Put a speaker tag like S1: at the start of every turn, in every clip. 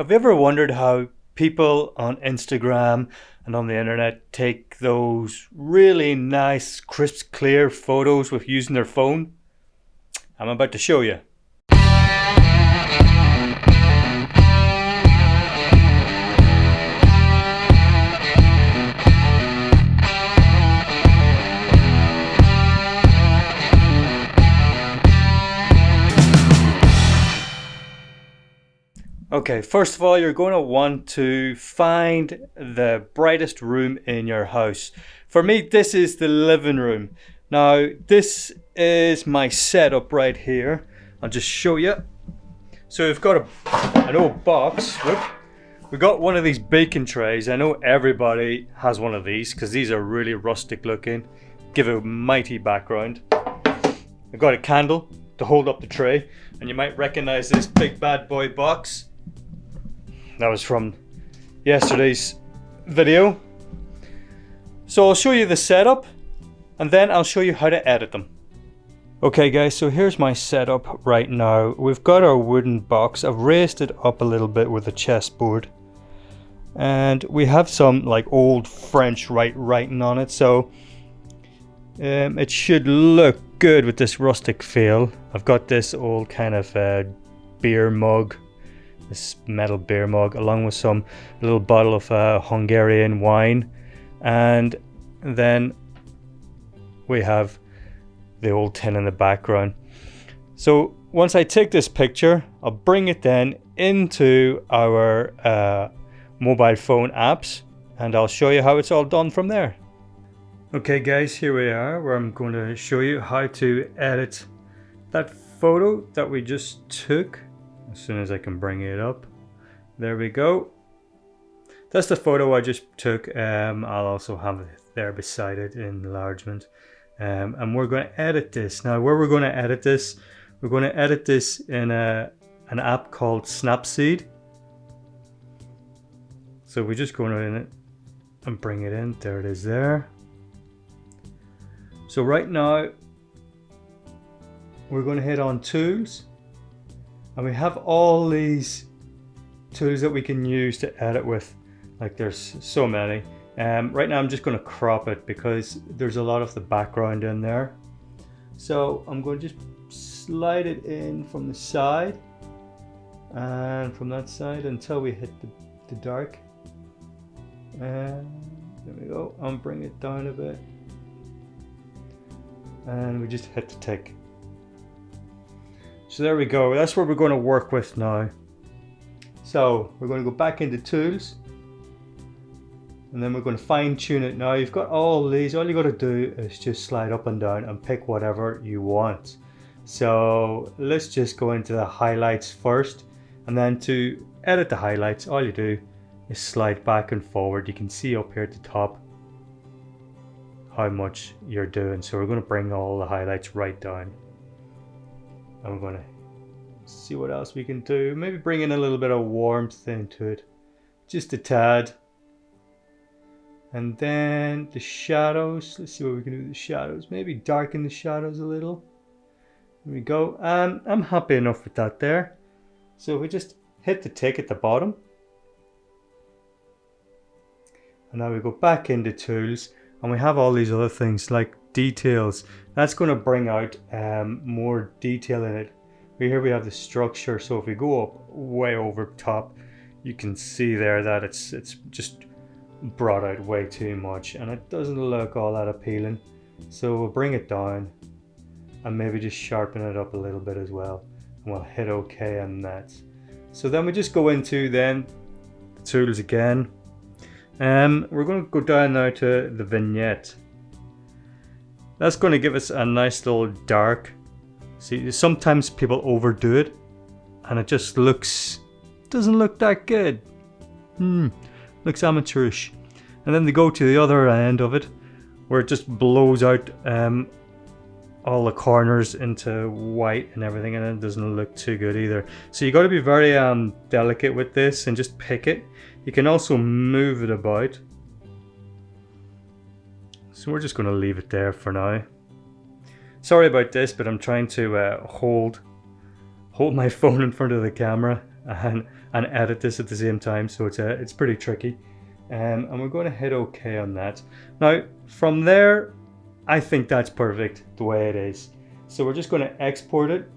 S1: Have you ever wondered how people on Instagram and on the internet take those really nice, crisp, clear photos with using their phone? I'm about to show you. Okay, first of all, you're going to want to find the brightest room in your house. For me, this is the living room. Now, this is my setup right here. I'll just show you. So we've got an old box. Whoop. We got one of these baking trays. I know everybody has one of these because these are really rustic looking. Give a mighty background. I've got a candle to hold up the tray, and you might recognize this big bad boy box. That was from yesterday's video. So I'll show you the setup and then I'll show you how to edit them. Okay guys, so here's my setup right now. We've got our wooden box. I've raised it up a little bit with a chessboard. And we have some like old French writing on it, so it should look good with this rustic feel. I've got this old kind of beer mug. This metal beer mug, along with some little bottle of Hungarian wine, and then we have the old tin in the background. So once I take this picture, I'll bring it then into our mobile phone apps, and I'll show you how it's all done from there. Okay guys, here we are, where I'm going to show you how to edit that photo that we just took. As soon as I can bring it up. There we go. That's the photo I just took. I'll also have it there beside it in enlargement. And we're going to edit this. Now where we're going to edit this, we're going to edit this in an app called Snapseed. So we're just going in it and bring it in. There it is there. So right now, we're going to hit on Tools. And we have all these tools that we can use to edit with. Like there's so many. Right now I'm just going to crop it because there's a lot of the background in there. So I'm going to just slide it in from the side and from that side until we hit the dark. And there we go. I'll bring it down a bit. And we just hit the tick. So there we go, that's what we're going to work with now. So we're going to go back into Tools, and then we're going to fine tune it. Now you've got all these, all you got to do is just slide up and down and pick whatever you want. So let's just go into the highlights first, and then to edit the highlights, all you do is slide back and forward. You can see up here at the top how much you're doing. So we're going to bring all the highlights right down. I'm going to see what else we can do. Maybe bring in a little bit of warmth into it. Just a tad. And then the shadows. Let's see what we can do with the shadows. Maybe darken the shadows a little. There we go. I'm happy enough with that there. So we just hit the tick at the bottom. And now we go back into Tools. And we have all these other things like details. That's going to bring out more detail in it. Here we have the structure, so if we go up way over top, you can see there that it's just brought out way too much and it doesn't look all that appealing. So we'll bring it down and maybe just sharpen it up a little bit as well, and we'll hit OK on that. So then we just go into then the Tools again. We're going to go down now to the vignette. That's going to give us a nice little dark. See, sometimes people overdo it and it just doesn't look that good. Looks amateurish. And then they go to the other end of it where it just blows out all the corners into white and everything, and it doesn't look too good either. So you got to be very delicate with this and just pick it. You can also move it about. So we're just going to leave it there for now. Sorry about this, but I'm trying to hold my phone in front of the camera and edit this at the same time, so it's pretty tricky. And we're going to hit OK on that. Now from there, I think that's perfect the way it is. So we're just going to export it,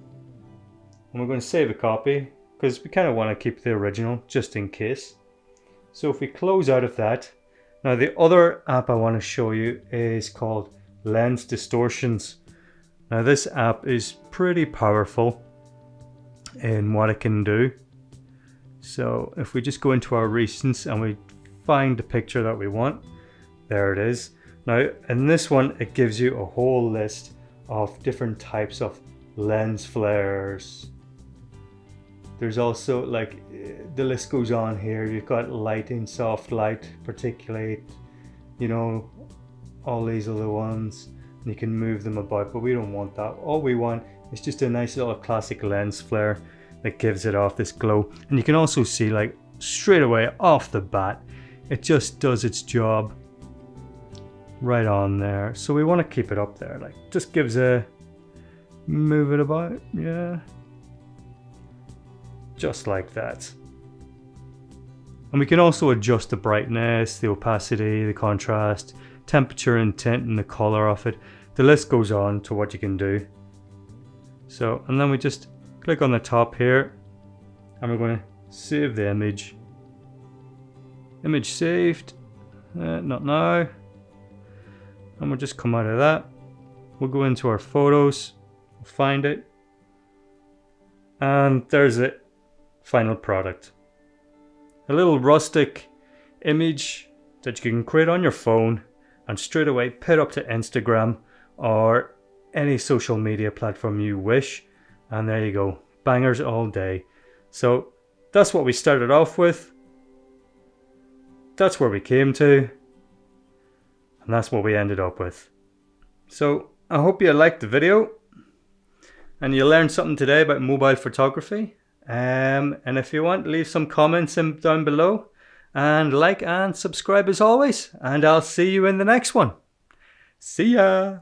S1: and we're going to save a copy because we kind of want to keep the original just in case. So if we close out of that, now the other app I want to show you is called Lens Distortions. Now this app is pretty powerful in what it can do. So if we just go into our recents and we find the picture that we want, there it is. Now in this one, it gives you a whole list of different types of lens flares. There's also, like, the list goes on here. You've got lighting, soft light, particulate, you know, all these other ones. And you can move them about, but we don't want that. All we want is just a nice little classic lens flare that gives it off this glow. And you can also see, like, straight away off the bat, it just does its job right on there. So we want to keep it up there, like, just gives a move it about, yeah, just like that. And we can also adjust the brightness, the opacity, the contrast, temperature and tint, and the color of it. The list goes on to what you can do. So, and then we just click on the top here, and we're going to save the image. Image saved, not now. And we'll just come out of that. We'll go into our photos, we'll find it, and there's it, final product. A little rustic image that you can create on your phone and straight away put up to Instagram or any social media platform you wish, and there you go, bangers all day. So that's what we started off with, that's where we came to, and that's what we ended up with. So I hope you liked the video and you learned something today about mobile photography. And if you want, leave some comments down below, and like and subscribe as always, and I'll see you in the next one. See ya!